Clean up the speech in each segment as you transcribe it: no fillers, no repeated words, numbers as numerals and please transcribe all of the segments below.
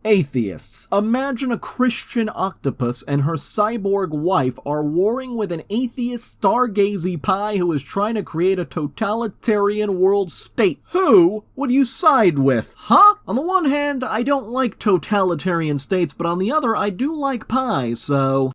Atheists. Imagine a Christian octopus and her cyborg wife are warring with an atheist stargazy pie who is trying to create a totalitarian world state. Who would you side with? Huh? On the one hand, I don't like totalitarian states, but on the other, I do like pie, so...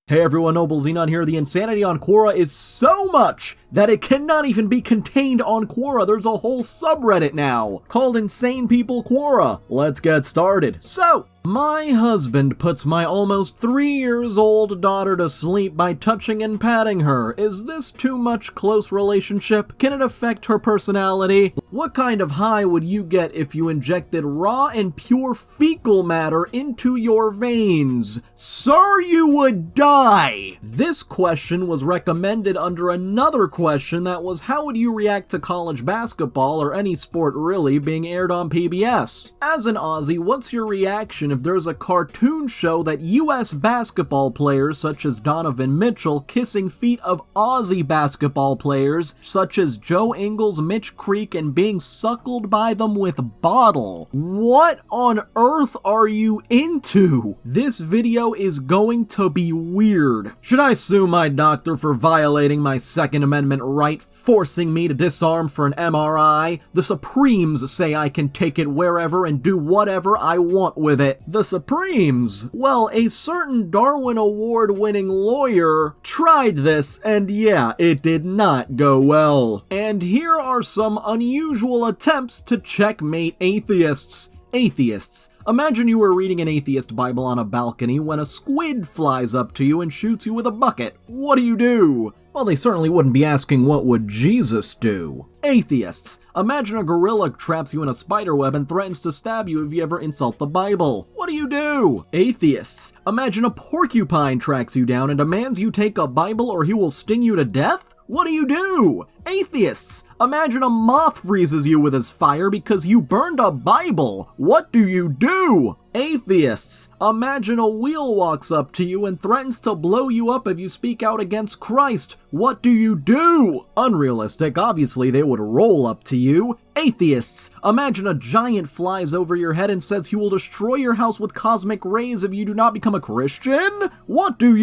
Hey everyone, Noble Xenon here. The insanity on Quora is so much that it cannot even be contained on Quora. There's a whole subreddit now called InsanePeopleQuora. Let's get started. So, my husband puts my almost 3 years old daughter to sleep by touching and patting her. Is this too much close relationship? Can it affect her personality? What kind of high would you get if you injected raw and pure fecal matter into your veins? Sir, you would die! This question was recommended under another question that was, how would you react to college basketball, or any sport really, being aired on PBS? As an Aussie, what's your reaction if there's a cartoon show that US basketball players such as Donovan Mitchell kissing feet of Aussie basketball players such as Joe Ingles, Mitch Creek, and being suckled by them with a bottle? What on earth are you into? This video is going to be weird. Should I sue my doctor for violating my Second Amendment right, forcing me to disarm for an MRI? The Supremes say I can take it wherever and do whatever I want with it. The Supremes? Well, a certain Darwin Award-winning lawyer tried this, and yeah, it did not go well. And here are some unusual attempts to checkmate atheists. Atheists. Imagine you were reading an atheist Bible on a balcony when a squid flies up to you and shoots you with a bucket. What do? Well, they certainly wouldn't be asking what would Jesus do. Atheists. Imagine a gorilla traps you in a spider web and threatens to stab you if you ever insult the Bible. What do? Atheists. Imagine a porcupine tracks you down and demands you take a Bible or he will sting you to death. What do? Atheists. Imagine a moth freezes you with his fire because you burned a Bible. What do? Atheists. Imagine a wheel walks up to you and threatens to blow you up if you speak out against Christ. What do? Unrealistic. Obviously, they would roll up to you. Atheists. Imagine a giant flies over your head and says he will destroy your house with cosmic rays if you do not become a Christian. What do,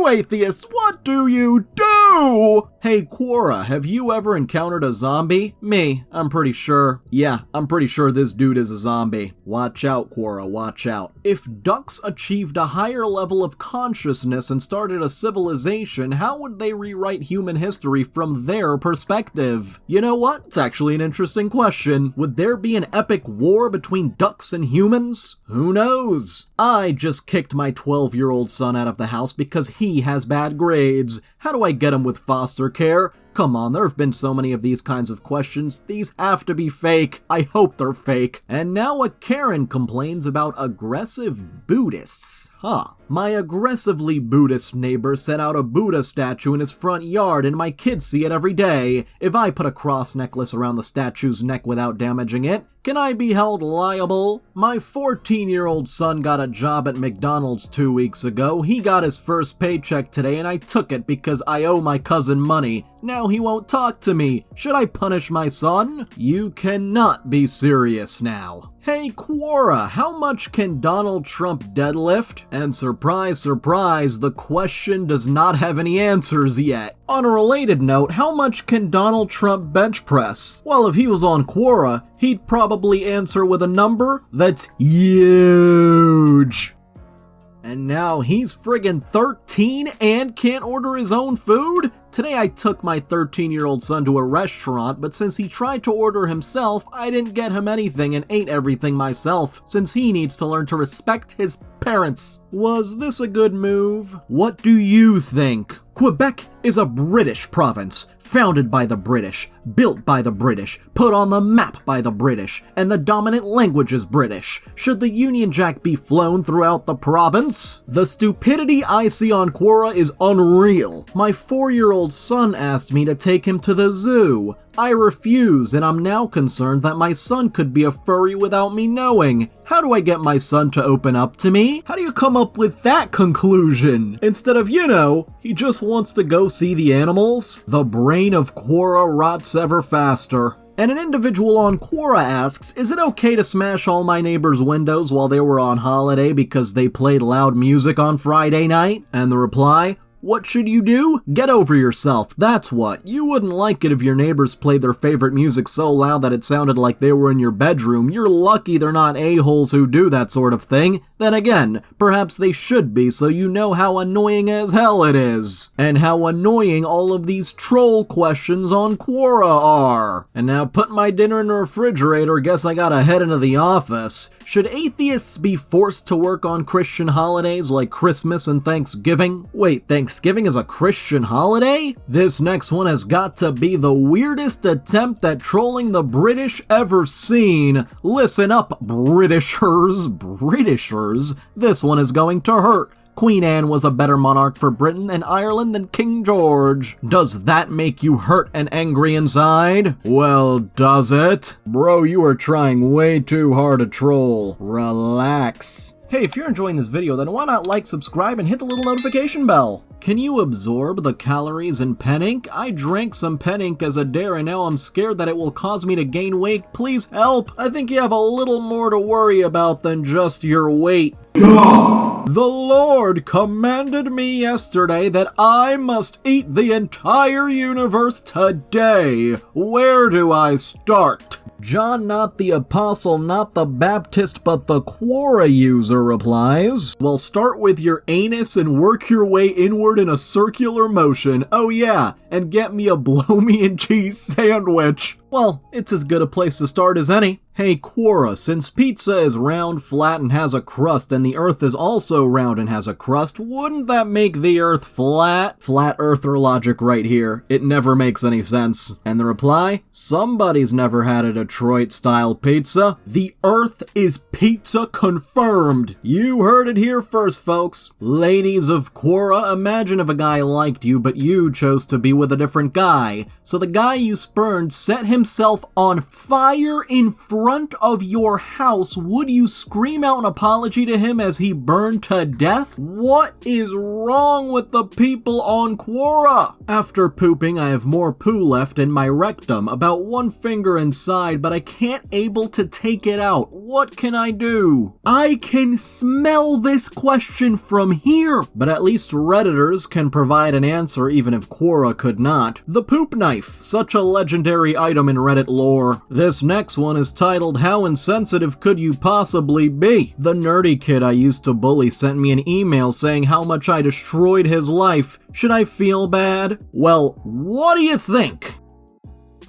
atheists? What do? Hey Quora, have you ever encountered a zombie? Me, I'm pretty sure. Yeah, I'm pretty sure this dude is a zombie. Watch out, Quora, watch out. If ducks achieved a higher level of consciousness and started a civilization, how would they rewrite human history from their perspective? You know what? It's actually an interesting question. Would there be an epic war between ducks and humans? Who knows? I just kicked my 12-year-old son out of the house because he has bad grades. How do I get him with foster care? Come on, there have been so many of these kinds of questions. These have to be fake. I hope they're fake. And now a Karen complains about aggressive Buddhists. My aggressively Buddhist neighbor set out a Buddha statue in his front yard and my kids see it every day. If I put a cross necklace around the statue's neck without damaging it, can I be held liable? My 14-year-old son got a job at McDonald's 2 weeks ago. He got his first paycheck today and I took it because I owe my cousin money. Now he won't talk to me. Should I punish my son? You cannot be serious now. Hey Quora, how much can Donald Trump deadlift? And surprise, surprise, the question does not have any answers yet. On a related note, how much can Donald Trump bench press? Well, if he was on Quora, he'd probably answer with a number that's huge. And now he's friggin' 13 and can't order his own food? Today I took my 13-year-old son to a restaurant, but since he tried to order himself, I didn't get him anything and ate everything myself, since he needs to learn to respect his parents. Was this a good move? What do you think? Quebec is a British province, founded by the British, built by the British, put on the map by the British, and the dominant language is British. Should the Union Jack be flown throughout the province? The stupidity I see on Quora is unreal. My 4-year-old son asked me to take him to the zoo. I refuse, and I'm now concerned that my son could be a furry without me knowing. How do I get my son to open up to me? How do you come up with that conclusion? Instead of, he just wants to go see the animals? The brain of Quora rots ever faster. And an individual on Quora asks, is it okay to smash all my neighbors' windows while they were on holiday because they played loud music on Friday night? And the reply, what should you do? Get over yourself, that's what. You wouldn't like it if your neighbors played their favorite music so loud that it sounded like they were in your bedroom. You're lucky they're not a-holes who do that sort of thing. Then again, perhaps they should be, so you know how annoying as hell it is. And how annoying all of these troll questions on Quora are. And now put my dinner in the refrigerator, guess I gotta head into the office. Should atheists be forced to work on Christian holidays like Christmas and Thanksgiving? Wait, Thanksgiving is a Christian holiday? This next one has got to be the weirdest attempt at trolling the British ever seen. Listen up, Britishers. This one is going to hurt. Queen Anne was a better monarch for Britain and Ireland than King George. Does that make you hurt and angry inside? Well, does it? Bro, you are trying way too hard to troll. Relax. Hey, if you're enjoying this video, then why not like, subscribe, and hit the little notification bell? Can you absorb the calories in pen ink? I drank some pen ink as a dare and now I'm scared that it will cause me to gain weight. Please help! I think you have a little more to worry about than just your weight. The Lord commanded me yesterday that I must eat the entire universe today. Where do I start? John, not the apostle, not the Baptist, but the Quora user replies, well, start with your anus and work your way inward in a circular motion. Oh yeah, and get me a blow-me-and-cheese sandwich. Well, it's as good a place to start as any. Hey Quora, since pizza is round, flat, and has a crust, and the Earth is also round and has a crust, wouldn't that make the Earth flat? Flat earther logic right here. It never makes any sense. And the reply? Somebody's never had a Detroit-style pizza. The Earth is pizza confirmed. You heard it here first, folks. Ladies of Quora, imagine if a guy liked you, but you chose to be with a different guy. So the guy you spurned set himself on fire in front of your house. Would you scream out an apology to him as he burned to death? What is wrong with the people on Quora? After pooping, I have more poo left in my rectum, about 1 finger inside, but I can't able to take it out. What can I do? I can smell this question from here, but at least Redditors can provide an answer even if Quora could not. The poop knife, such a legendary item in Reddit lore. This next one is titled, How Insensitive Could You Possibly Be? The nerdy kid I used to bully sent me an email saying how much I destroyed his life. Should I feel bad? Well, what do you think?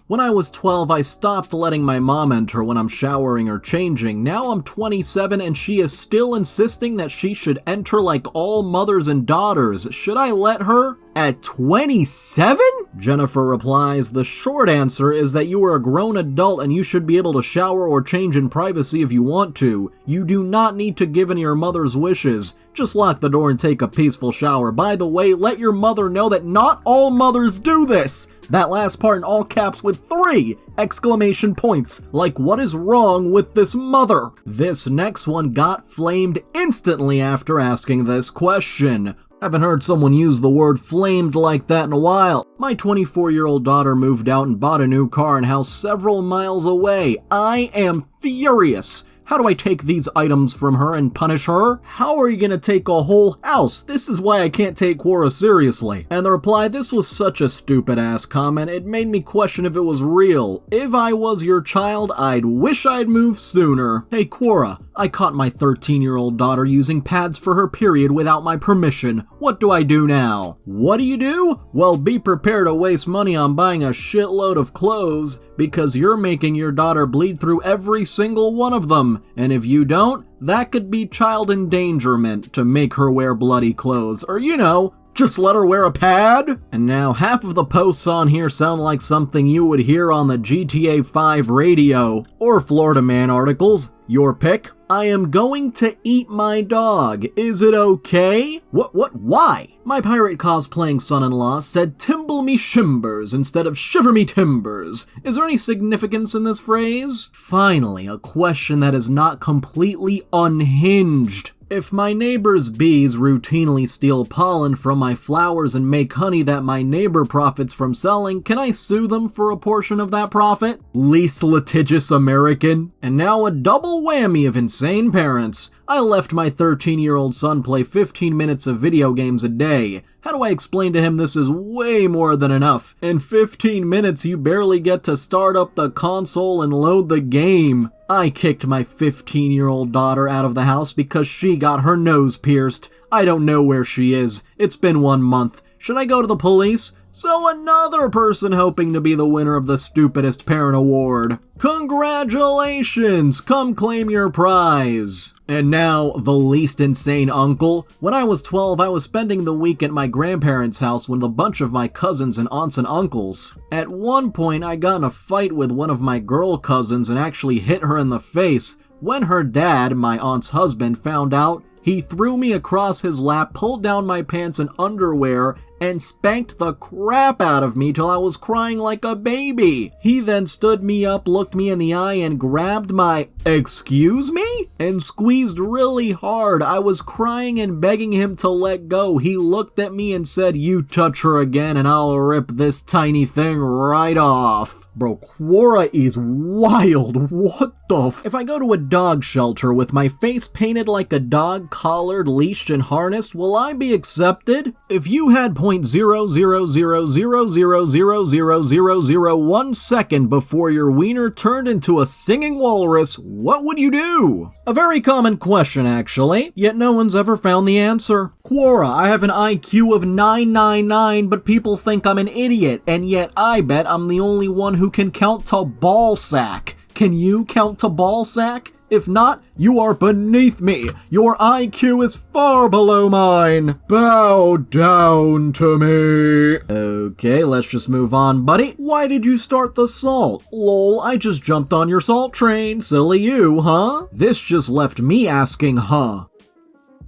When I was 12, I stopped letting my mom enter when I'm showering or changing. Now I'm 27 and she is still insisting that she should enter like all mothers and daughters. Should I let her? At 27? Jennifer replies, the short answer is that you are a grown adult and you should be able to shower or change in privacy if you want to. You do not need to give in your mother's wishes. Just lock the door and take a peaceful shower. By the way, let your mother know that not all mothers do this. That last part in all caps with 3 exclamation points. Like, what is wrong with this mother? This next one got flamed instantly after asking this question. Haven't heard someone use the word flamed like that in a while. My 24-year-old daughter moved out and bought a new car and house several miles away. I am furious. How do I take these items from her and punish her? How are you gonna take a whole house? This is why I can't take Quora seriously. And the reply, this was such a stupid ass comment, it made me question if it was real. If I was your child, I'd wish I'd moved sooner. Hey Quora, I caught my 13-year-old daughter using pads for her period without my permission. What do I do now? What do? Well, be prepared to waste money on buying a shitload of clothes because you're making your daughter bleed through every single one of them. And if you don't, that could be child endangerment to make her wear bloody clothes. Or, you know, just let her wear a pad? And now half of the posts on here sound like something you would hear on the GTA 5 radio or Florida Man articles. Your pick? I am going to eat my dog. Is it okay? Why? My pirate cosplaying son-in-law said timble me shimbers instead of shiver me timbers. Is there any significance in this phrase? Finally, a question that is not completely unhinged. If my neighbor's bees routinely steal pollen from my flowers and make honey that my neighbor profits from selling, can I sue them for a portion of that profit? Least litigious American. And now a double whammy of insane parents. I left my 13-year-old son play 15 minutes of video games a day. How do I explain to him this is way more than enough? In 15 minutes, you barely get to start up the console and load the game. I kicked my 15-year-old daughter out of the house because she got her nose pierced. I don't know where she is. It's been 1 month. Should I go to the police? So another person hoping to be the winner of the Stupidest Parent Award. Congratulations! Come claim your prize. And now, the least insane uncle. When I was 12, I was spending the week at my grandparents' house with a bunch of my cousins and aunts and uncles. At one point, I got in a fight with one of my girl cousins and actually hit her in the face. When her dad, my aunt's husband, found out, he threw me across his lap, pulled down my pants and underwear, and spanked the crap out of me till I was crying like a baby. He then stood me up, looked me in the eye, and grabbed my "Excuse me?" and squeezed really hard. I was crying and begging him to let go. He looked at me and said, "You touch her again and I'll rip this tiny thing right off." Bro, Quora is wild. What the f- If I go to a dog shelter with my face painted like a dog, collared, leashed, and harnessed, will I be accepted? If you had 0.00000000001 second before your wiener turned into a singing walrus, what would you do? A very common question, actually, yet no one's ever found the answer. Quora, I have an IQ of 999, but people think I'm an idiot, and yet I bet I'm the only one who can count to ball sack. Can you count to ball sack? If not, you are beneath me. Your IQ is far below mine. Bow down to me. Okay, let's just move on, buddy. Why did you start the salt? Lol, I just jumped on your salt train. Silly you, huh? This just left me asking, huh?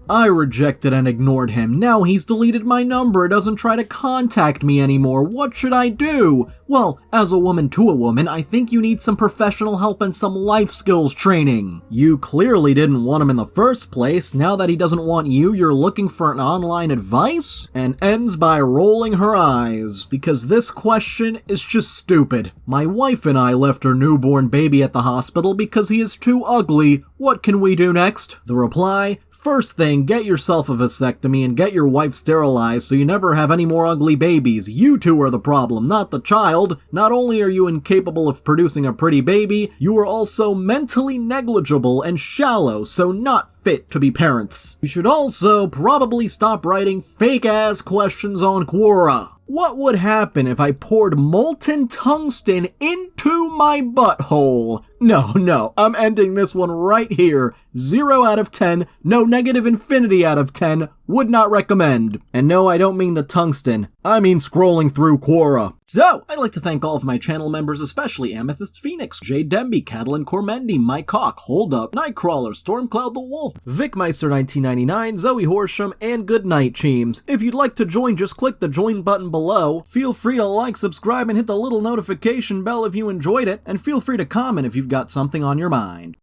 I rejected and ignored him. Now he's deleted my number, doesn't try to contact me anymore. What should I do? Well, as a woman to a woman, I think you need some professional help and some life skills training. You clearly didn't want him in the first place. Now that he doesn't want you, you're looking for an online advice? And ends by rolling her eyes, because this question is just stupid. My wife and I left her newborn baby at the hospital because he is too ugly. What can we do next? The reply: first thing, get yourself a vasectomy and get your wife sterilized so you never have any more ugly babies. You two are the problem, not the child. Not only are you incapable of producing a pretty baby, you are also mentally negligible and shallow, so not fit to be parents. You should also probably stop writing fake-ass questions on Quora. What would happen if I poured molten tungsten into my butthole? No, I'm ending this one right here. 0 out of 10, no negative infinity out of 10, would not recommend. And no, I don't mean the tungsten, I mean scrolling through Quora. So, I'd like to thank all of my channel members, especially Amethyst Phoenix, Jade Demby, Catalin Cormendi, Mike Hawk, Hold Up, Nightcrawler, Stormcloud the Wolf, VicMeister1999, Zoe Horsham, and Goodnight Cheems. If you'd like to join, just click the join button below. Feel free to like, subscribe, and hit the little notification bell if you enjoyed it, and feel free to comment if you've got something on your mind.